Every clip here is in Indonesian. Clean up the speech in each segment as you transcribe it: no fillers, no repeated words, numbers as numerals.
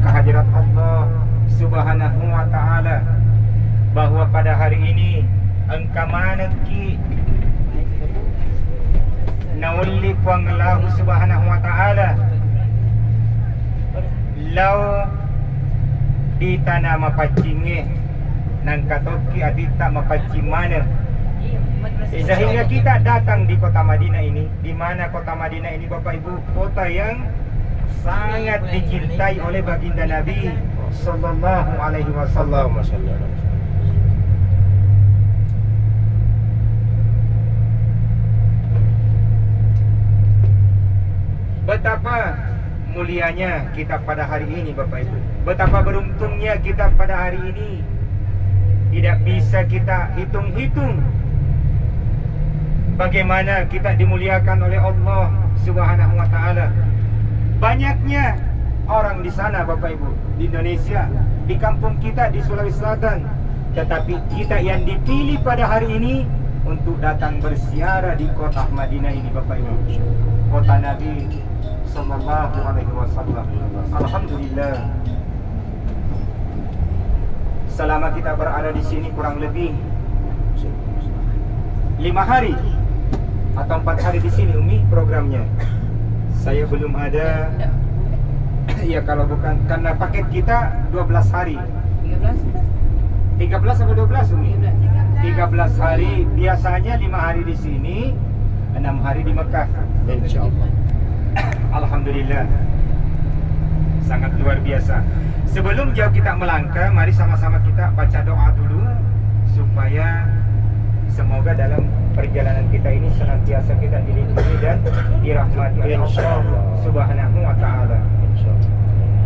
kehadirat Allah Subhanahu wa ta'ala, bahwa pada hari ini engkau manaki naulli puanglahu Subhanahu wa ta'ala lau di tanah mapacinge nang katoki adita mapacimana, sehingga kita datang di kota Madinah ini, di mana kota Madinah ini Bapak Ibu kota yang sangat dicintai oleh baginda Nabi sallallahu alaihi wasallam. Betapa mulianya kita pada hari ini Bapak Ibu. Betapa beruntungnya kita pada hari ini. Tidak bisa kita hitung-hitung bagaimana kita dimuliakan oleh Allah Subhanahu wa ta'ala. Banyaknya orang di sana Bapak Ibu, di Indonesia, di kampung kita di Sulawesi Selatan, tetapi kita yang dipilih pada hari ini untuk datang berziarah di kota Madinah ini Bapak Ibu, kota Nabi sallallahu alaihi wasallam. Alhamdulillah, selama kita berada di sini kurang lebih 5 hari atau 4 hari di sini Umi programnya. Saya belum ada. Ya kalau bukan karena paket kita 12 hari. 13 atau 12 Umi? 13 hari. Biasanya 5 hari di sini, 6 hari di Mekah. Insyaallah. Alhamdulillah, sangat luar biasa. Sebelum jauh kita melangkah, mari sama-sama kita baca doa dulu, supaya semoga dalam perjalanan kita ini senantiasa kita dilindungi dan dirahmati oleh Allah Subhanahu wa ta'ala.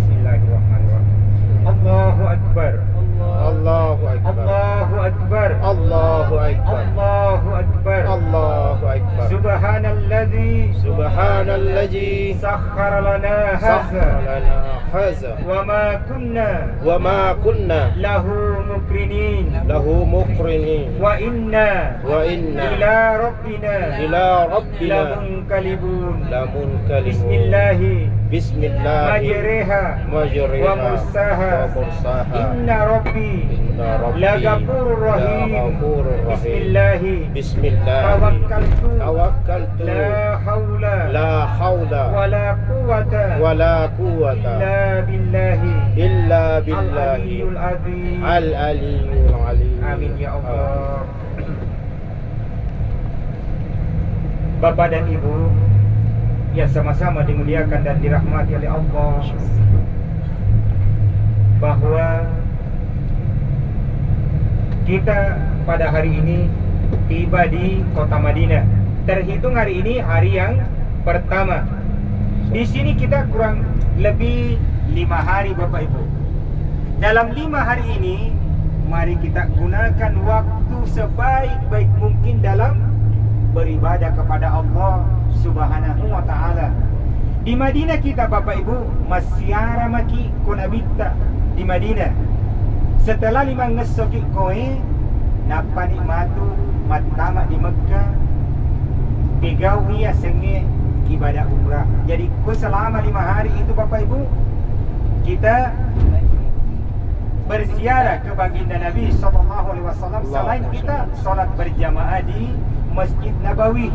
Bismillahirrahmanirrahim. Allahu Akbar. Allahu Akbar. Allahu Akbar. Allahu Akbar. Allahu Akbar. Allahu Akbar. Subhanalladzi sakhkhara lana hadza wa ma kunna lahu muqrinin wa inna ila rabbina lamunqalibun. Bismillah majriha wa mursaha inna rabbi lagafurur rahim. Bismillah tawakkaltu la haula wala quwwata illa billahi al-aliyyil azim. Amin ya Allah. Bapak dan Ibu yang sama-sama dimuliakan dan dirahmati oleh Allah, bahwa kita pada hari ini tiba di kota Madinah. Terhitung hari ini hari yang pertama. Di sini kita kurang lebih 5 hari Bapak Ibu. Dalam 5 hari ini, mari kita gunakan waktu sebaik-baik mungkin dalam beribadah kepada Allah Subhanahu wa ta'ala. Di Madinah kita Bapak Ibu masyara maki konabita di Madinah. Setelah 5 ngesoki koe napani matu matama di Mekah, pegawai senge ibadah umrah. Jadi selama 5 hari itu Bapak Ibu kita berziarah ke baginda Nabi sallallahu alaihi wasallam, selain kita sholat berjamaah di Masjid Nabawi.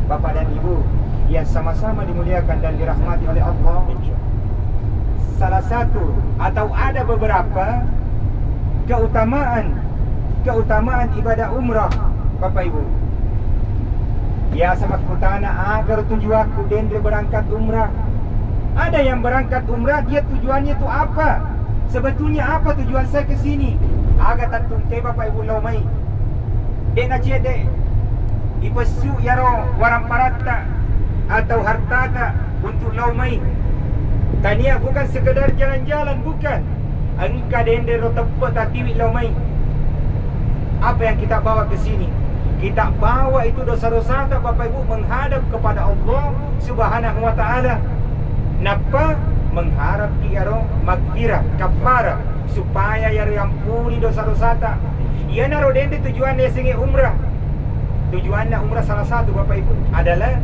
Bapak dan Ibu yang sama-sama dimuliakan dan dirahmati oleh Allah, salah satu atau ada beberapa keutamaan ibadah umrah Bapak Ibu. Ya sama kutana agar tujuanku dendre berangkat umrah. Ada yang berangkat umrah, dia tujuannya itu apa? Sebetulnya apa tujuan saya ke sini? Agar tantung ke Bapak Ibu laumai. Dena cede ipesu yaro warang parata atau hartata untuk laumai. Tania bukan sekedar jalan-jalan, bukan. Angka dende ro tepat tatiwi laumai. Apa yang kita bawa ke sini? Kita bawa itu dosa-dosa tak Bapak Ibu menghadap kepada Allah Subhanahu wa ta'ala. Napa? Mengharap kiaro magfirah, kafarah, supaya yang ampuni dosa-dosa tak. Ia naro dende tujuannya singi umrah. Tujuannya umrah salah satu Bapak Ibu adalah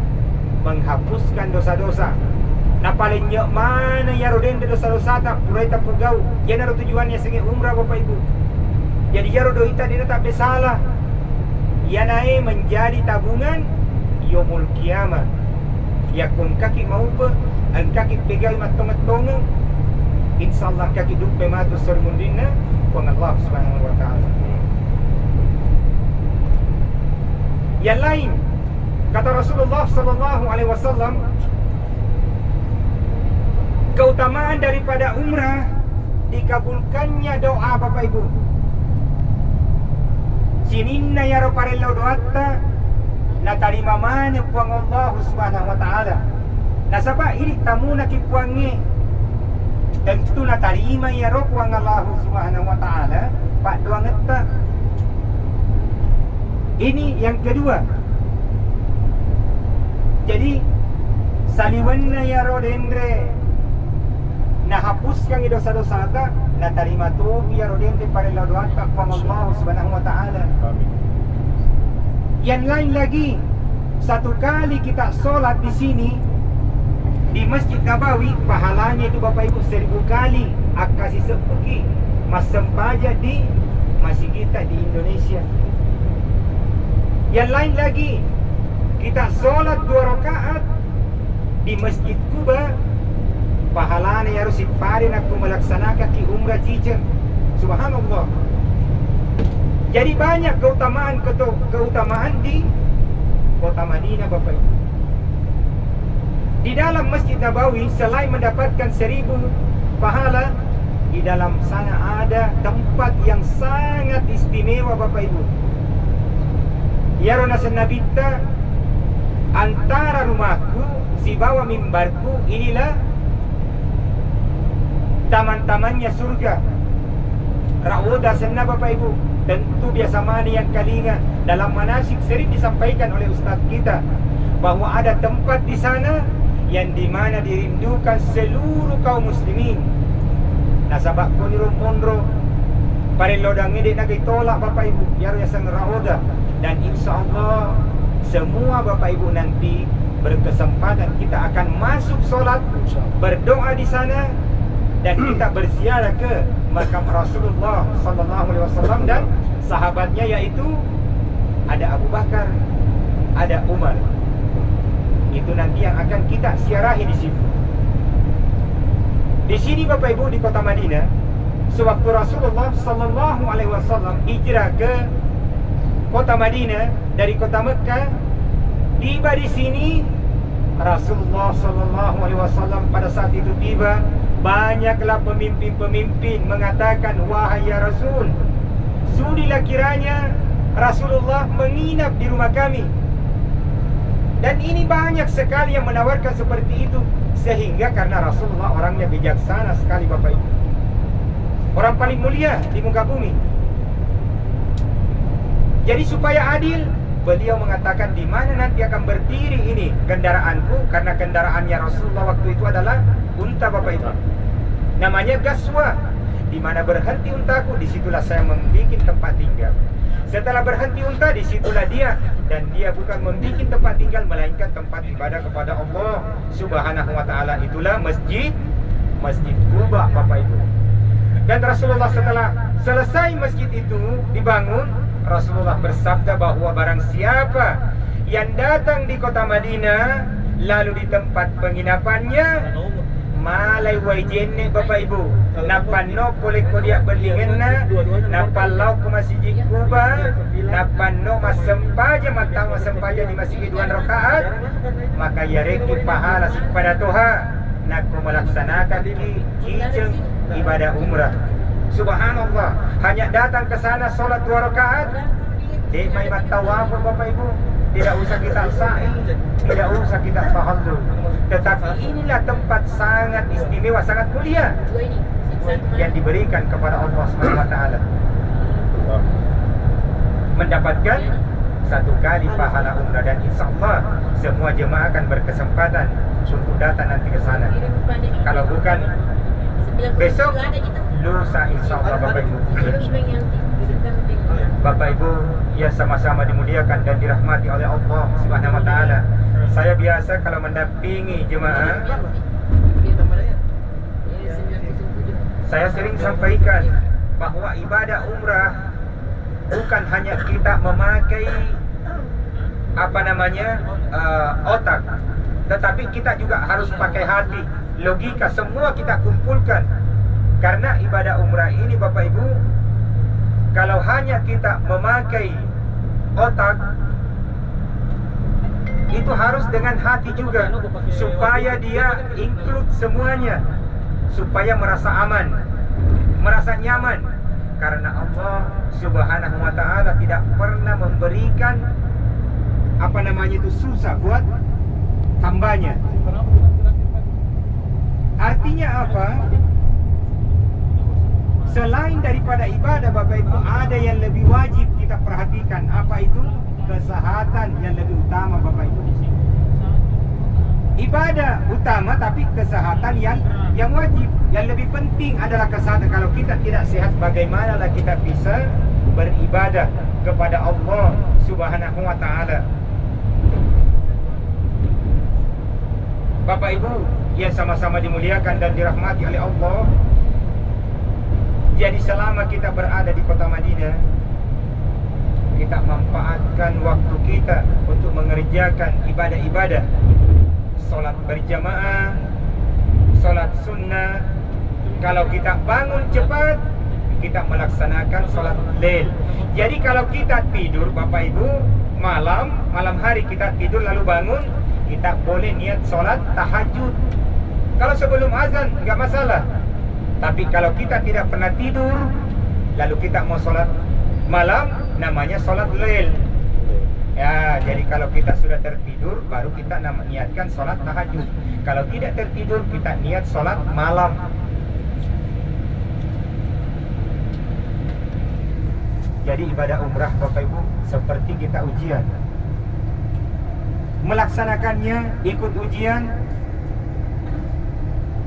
menghapuskan dosa-dosa. Na paling nyak mana ya roden de dosa-dosa tak purai tak pugau. Ya naro tujuannya sengi umrah Bapak Ibu. Jadi ya rodo ita dia tak bersalah. Ya nae menjadi tabungan yaumul kiamah. Ya kun kaki mau pe, an kaki pegang matong-matong. Insyaallah kaki dupe matu sermundina ku Allah Subhanahu wa taala. Yang lain kata Rasulullah sallallahu alaihi wasallam, keutamaan daripada umrah dikabulkannya doa Bapak Ibu. Sininna ya roparello doatta na tarima mana puang Allah Subhanahu wa taala. Nasaba ini tamu na kipuangi tentu na tarima ya ro puang Allah Subhanahu wa taala pak doa ngetta. Ini yang kedua. Jadi saliwanna ya ro dendre na hapuskan dosa-dosa ta na tarima tu ya ro dendre parello doatta puang Allah Subhanahu wa taala. Amin. Yang lain lagi, satu kali kita sholat di sini di Masjid Nabawi, pahalanya itu Bapak Ibu 1000 kali akasi sepuki mas sempaja di masjid kita di Indonesia. Yang lain lagi, kita sholat 2 rakaat di Masjid Kuba, pahalanya harus siparin aku melaksanakan ki umrah cincin. Subhanallah. Jadi banyak keutamaan di kota Madinah Bapak Ibu. Di dalam Masjid Nabawi selain mendapatkan 1000 pahala, di dalam sana ada tempat yang sangat istimewa Bapak Ibu. Ya rona senabita antara rumahku si bawah mimbarku inilah taman-tamannya surga. Rauda senna Bapak Ibu. Tentu biasa mana yang kalinga dalam manasik sering disampaikan oleh ustaz kita bahwa ada tempat di sana yang dimana dirindukan seluruh kaum muslimin. Nasabak ko ni Monro parelodang ini nak ditolak Bapak Ibu biar yang rauda, dan insya Allah semua Bapak Ibu nanti berkesempatan kita akan masuk solat berdoa di sana dan kita berziarah ke makam Rasulullah sallallahu alaihi wasallam dan sahabatnya, yaitu ada Abu Bakar, ada Umar. Itu nanti yang akan kita ziarahi di situ. Di sini Bapak Ibu di kota Madinah, sewaktu Rasulullah sallallahu alaihi wasallam hijrah ke kota Madinah dari kota Mekah, tiba di sini Rasulullah sallallahu alaihi wasallam pada saat itu tiba, banyaklah pemimpin-pemimpin mengatakan, wahai ya Rasul, sudilah kiranya Rasulullah menginap di rumah kami. Dan ini banyak sekali yang menawarkan seperti itu, sehingga karena Rasulullah orangnya bijaksana sekali Bapak Ibu, orang paling mulia di muka bumi. Jadi supaya adil, beliau mengatakan di mana nanti akan berdiri ini kendaraanku, karena kendaraannya Rasulullah waktu itu adalah unta Bapak Ibu. Namanya Gaswa. Di mana berhenti untaku, disitulah saya membuat tempat tinggal. Setelah berhenti unta, disitulah dia. Dan dia bukan membuat tempat tinggal, melainkan tempat ibadah kepada Allah Subhanahu wa ta'ala. Itulah Masjid Kuba Bapak Ibu. Dan Rasulullah setelah selesai masjid itu dibangun, Rasulullah bersabda bahwa barang siapa yang datang di kota Madinah lalu di tempat penginapannya malai wajenne Bapak Ibu napanno boleh kodiak berlingenna napalau ke Masjid Kuba napanno masempaja matang masempaja di masjid 2 rakaat, maka ya reki pahala kepada Tuhan nak melaksanakan cicing ibadah umrah. Subhanallah, hanya datang ke sana solat 2 rakaat, di mai tawaf Bapak Ibu, tidak usah kita sa'i, tidak usah kita tahallul. Tetapi inilah tempat sangat istimewa, sangat mulia yang diberikan kepada Allah Subhanahu wa taala. Mendapatkan 1 kali pahala umrah, dan insyaallah semua jemaah akan berkesempatan untuk datang nanti ke sana. Kalau bukan besok, lusa insyaallah Bapak Ibu. Bapak Ibu yang sama-sama dimuliakan dan dirahmati oleh Allah Subhanahu wa taala. Saya biasa kalau mendampingi jemaah Saya sering sampaikan bahwa ibadah umrah bukan hanya kita memakai otak, tetapi kita juga harus pakai hati, logika, semua kita kumpulkan. Karena ibadah umrah ini Bapak Ibu, kalau hanya kita memakai otak, itu harus dengan hati juga, supaya dia include semuanya, supaya merasa aman, merasa nyaman. Karena Allah Subhanahu wa ta'ala tidak pernah memberikan susah buat hambanya. Artinya apa? Selain daripada ibadah Bapak Ibu, ada yang lebih wajib kita perhatikan. Apa itu? Kesehatan yang lebih utama Bapak Ibu. Ibadah utama, tapi kesehatan yang wajib. Yang lebih penting adalah kesehatan. Kalau kita tidak sehat, bagaimanalah kita bisa beribadah kepada Allah Subhanahu wa ta'ala. Bapak Ibu yang sama-sama dimuliakan dan dirahmati oleh Allah, jadi selama kita berada di kota Madinah, kita manfaatkan waktu kita untuk mengerjakan ibadah-ibadah, solat berjamaah, solat sunnah. Kalau kita bangun cepat, kita melaksanakan solat lail. Jadi kalau kita tidur Bapak Ibu, malam hari kita tidur lalu bangun, kita boleh niat solat tahajud. Kalau sebelum azan enggak masalah. Tapi kalau kita tidak pernah tidur, lalu kita mau solat malam, namanya solat lail. Ya, jadi kalau kita sudah tertidur, baru kita niatkan solat tahajud. Kalau tidak tertidur, kita niat solat malam. Jadi ibadah umrah Bapak Ibu seperti kita ujian. Melaksanakannya, ikut ujian.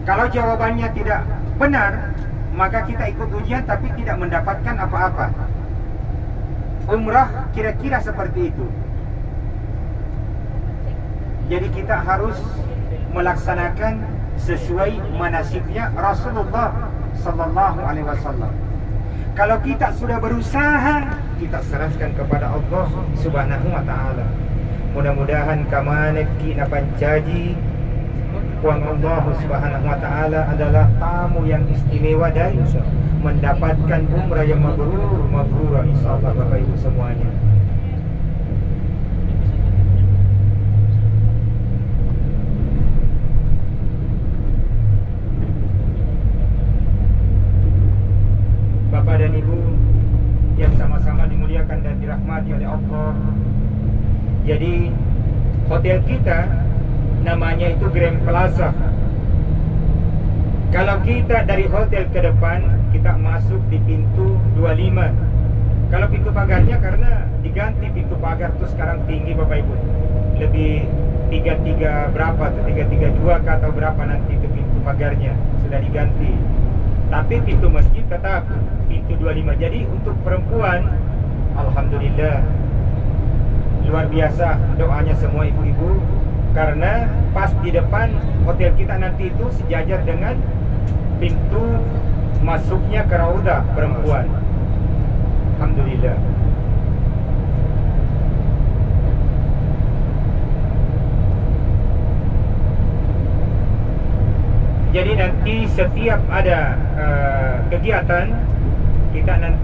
Kalau jawabannya tidak benar, maka kita ikut ujian tapi tidak mendapatkan apa-apa. Umrah kira-kira seperti itu. Jadi kita harus melaksanakan sesuai manasiknya Rasulullah sallallahu alaihi wasallam. Kalau kita sudah berusaha, kita serahkan kepada Allah Subhanahu wa ta'ala. Mudah-mudahan kamanet kina pancaji Puang Allah Subhanahu wa ta'ala adalah tamu yang istimewa dan mendapatkan umrah yang mabrur insyaallah Bapak Ibu semuanya. Bapak dan Ibu yang sama-sama dimuliakan dan dirahmati oleh Allah. Jadi hotel kita namanya itu Grand Plaza. Kalau kita dari hotel ke depan, kita masuk di pintu 25. Kalau pintu pagarnya karena diganti pintu pagar tuh sekarang tinggi Bapak Ibu. Lebih 33 berapa tuh, 332 atau berapa nanti itu pintu pagarnya sudah diganti. Tapi pintu masjid tetap pintu 25. Jadi untuk perempuan, alhamdulillah luar biasa doanya semua ibu-ibu, karena pas di depan hotel kita nanti itu sejajar dengan pintu masuknya ke Raudah perempuan. Alhamdulillah. Jadi nanti setiap ada kegiatan, kita nanti